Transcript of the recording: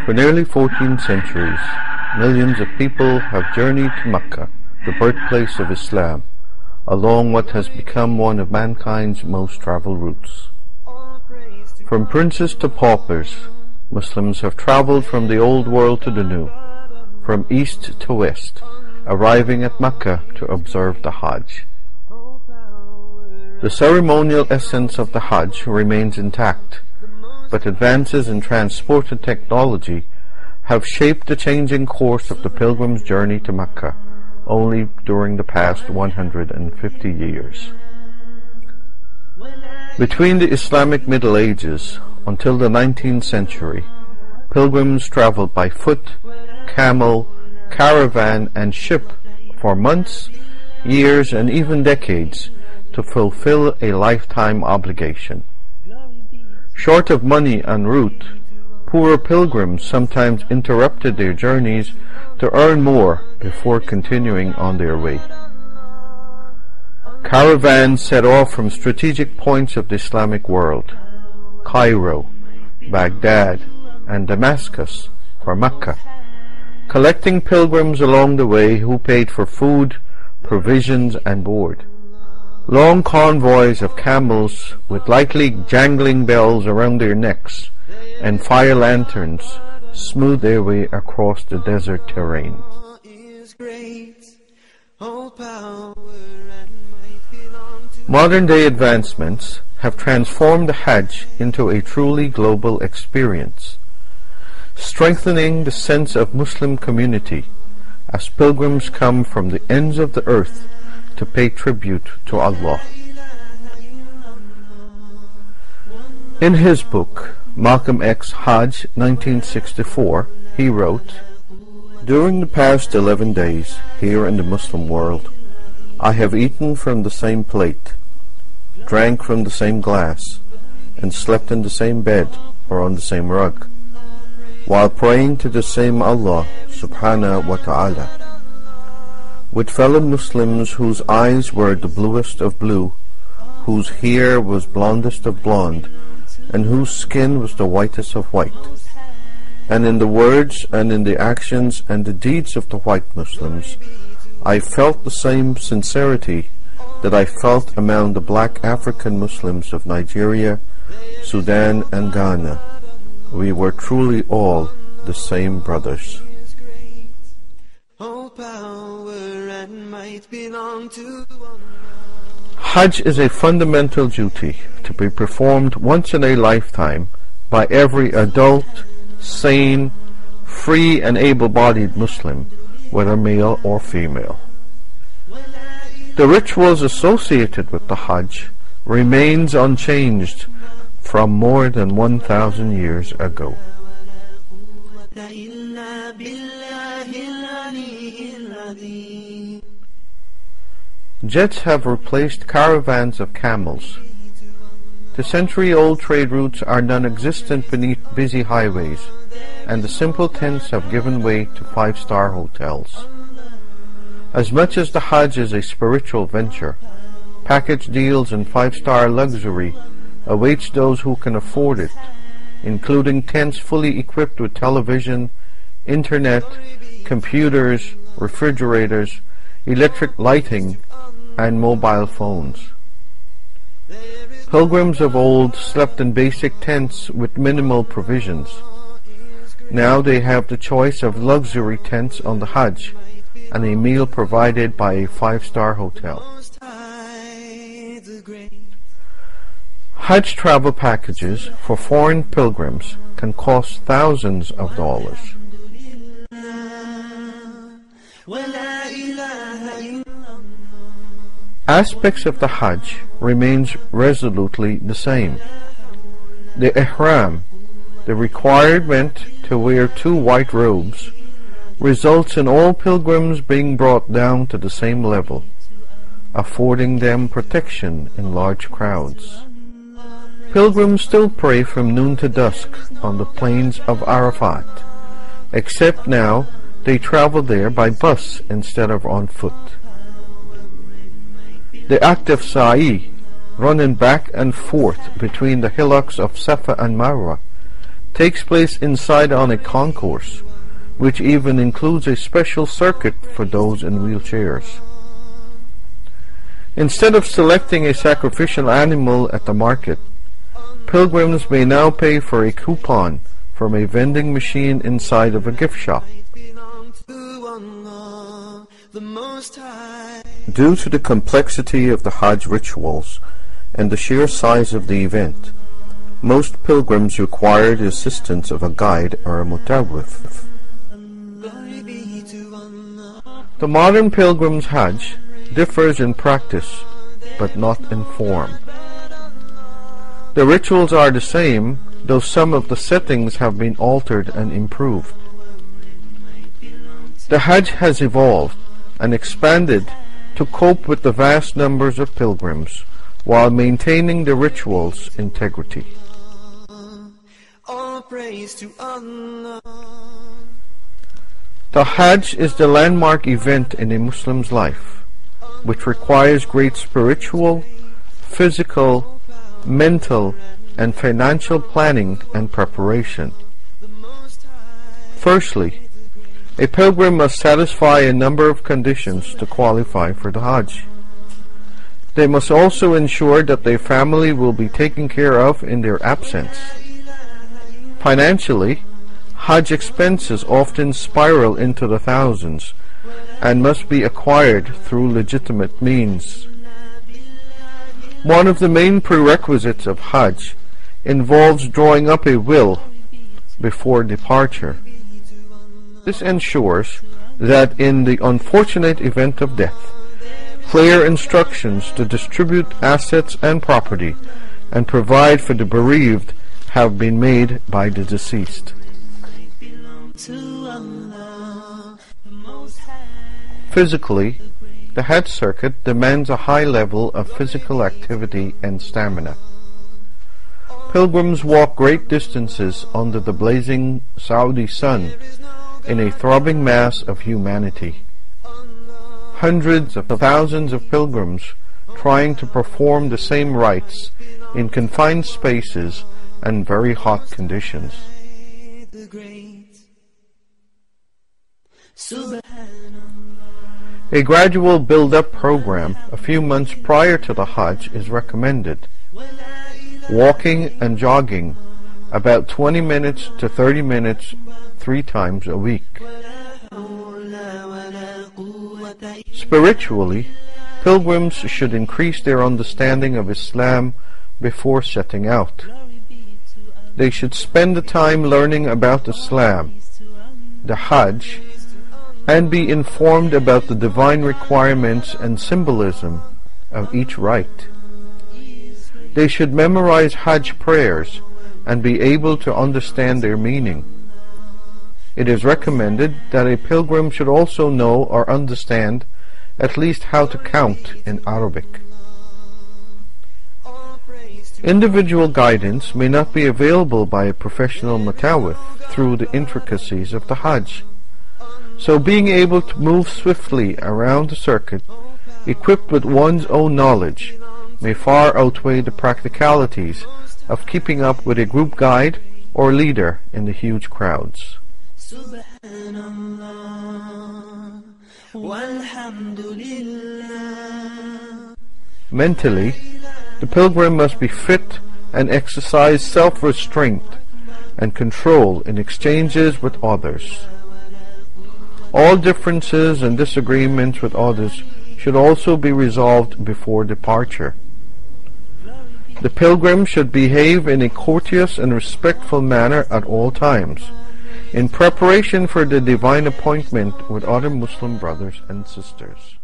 For nearly 14 centuries, millions of people have journeyed to Mecca, the birthplace of Islam, along what has become one of mankind's most traveled routes. From princes to paupers, Muslims have traveled from the old world to the new, from east to west, arriving at Mecca to observe the Hajj. The ceremonial essence of the Hajj remains intact, but advances in transport and technology have shaped the changing course of the pilgrim's journey to Mecca only during the past 150 years. Between the Islamic Middle Ages until the 19th century, pilgrims traveled by foot, camel, caravan and ship for months, years and even decades to fulfill a lifetime obligation. Short of money en route, poorer pilgrims sometimes interrupted their journeys to earn more before continuing on their way. Caravans set off from strategic points of the Islamic world, Cairo, Baghdad, and Damascus for Mecca, collecting pilgrims along the way who paid for food, provisions, and board. Long convoys of camels with lightly jangling bells around their necks and fire lanterns smooth their way across the desert terrain. Modern-day advancements have transformed the Hajj into a truly global experience, strengthening the sense of Muslim community as pilgrims come from the ends of the earth to pay tribute to Allah. In his book, Malcolm X Hajj 1964, he wrote, "During the past 11 days here in the Muslim world, I have eaten from the same plate, drank from the same glass, and slept in the same bed or on the same rug, while praying to the same Allah subhanahu wa ta'ala, with fellow Muslims whose eyes were the bluest of blue, whose hair was blondest of blonde, and whose skin was the whitest of white. And in the words and in the actions and the deeds of the white Muslims, I felt the same sincerity that I felt among the black African Muslims of Nigeria, Sudan, and Ghana. We were truly all the same brothers." Hajj is a fundamental duty to be performed once in a lifetime by every adult, sane, free and able-bodied Muslim, whether male or female. The rituals associated with the Hajj remains unchanged from more than 1,000 years ago. Jets have replaced caravans of camels. The century-old trade routes are non-existent beneath busy highways, and the simple tents have given way to five-star hotels. As much as the Hajj is a spiritual venture, package deals and five-star luxury awaits those who can afford it, including tents fully equipped with television, internet, computers, refrigerators, electric lighting, and mobile phones. Pilgrims of old slept in basic tents with minimal provisions. Now they have the choice of luxury tents on the Hajj and a meal provided by a five-star hotel. Hajj travel packages for foreign pilgrims can cost thousands of dollars. Aspects of the Hajj remains resolutely the same. The ihram, the requirement to wear 2 white robes, results in all pilgrims being brought down to the same level, affording them protection in large crowds. Pilgrims still pray from noon to dusk on the plains of Arafat, except now they travel there by bus instead of on foot. The act of sa'i, running back and forth between the hillocks of Safa and Marwa, takes place inside on a concourse, which even includes a special circuit for those in wheelchairs. Instead of selecting a sacrificial animal at the market, pilgrims may now pay for a coupon from a vending machine inside of a gift shop. Due to the complexity of the Hajj rituals and the sheer size of the event, most pilgrims require the assistance of a guide or a mutawwif. The modern pilgrim's Hajj differs in practice, but not in form. The rituals are the same, though some of the settings have been altered and improved. The Hajj has evolved and expanded to cope with the vast numbers of pilgrims while maintaining the ritual's integrity. The Hajj is the landmark event in a Muslim's life, which requires great spiritual, physical, mental, and financial planning and preparation. Firstly, a pilgrim must satisfy a number of conditions to qualify for the Hajj. They must also ensure that their family will be taken care of in their absence. Financially, Hajj expenses often spiral into the thousands and must be acquired through legitimate means. One of the main prerequisites of Hajj involves drawing up a will before departure. This ensures that in the unfortunate event of death, clear instructions to distribute assets and property and provide for the bereaved have been made by the deceased. Physically, the Hajj circuit demands a high level of physical activity and stamina. Pilgrims walk great distances under the blazing Saudi sun in a throbbing mass of humanity. Hundreds of thousands of pilgrims trying to perform the same rites in confined spaces and very hot conditions. A gradual build-up program a few months prior to the Hajj is recommended. Walking and jogging about 20 minutes to 30 minutes 3 times a week. Spiritually, pilgrims should increase their understanding of Islam before setting out. They should spend the time learning about Islam, the Hajj, and be informed about the divine requirements and symbolism of each rite. They should memorize Hajj prayers and be able to understand their meaning. It is recommended that a pilgrim should also know or understand at least how to count in Arabic. Individual guidance may not be available by a professional mutawwif through the intricacies of the Hajj. So being able to move swiftly around the circuit, equipped with one's own knowledge, may far outweigh the practicalities of keeping up with a group guide or leader in the huge crowds. Mentally, the pilgrim must be fit and exercise self-restraint and control in exchanges with others. All differences and disagreements with others should also be resolved before departure. The pilgrim should behave in a courteous and respectful manner at all times, in preparation for the divine appointment with other Muslim brothers and sisters.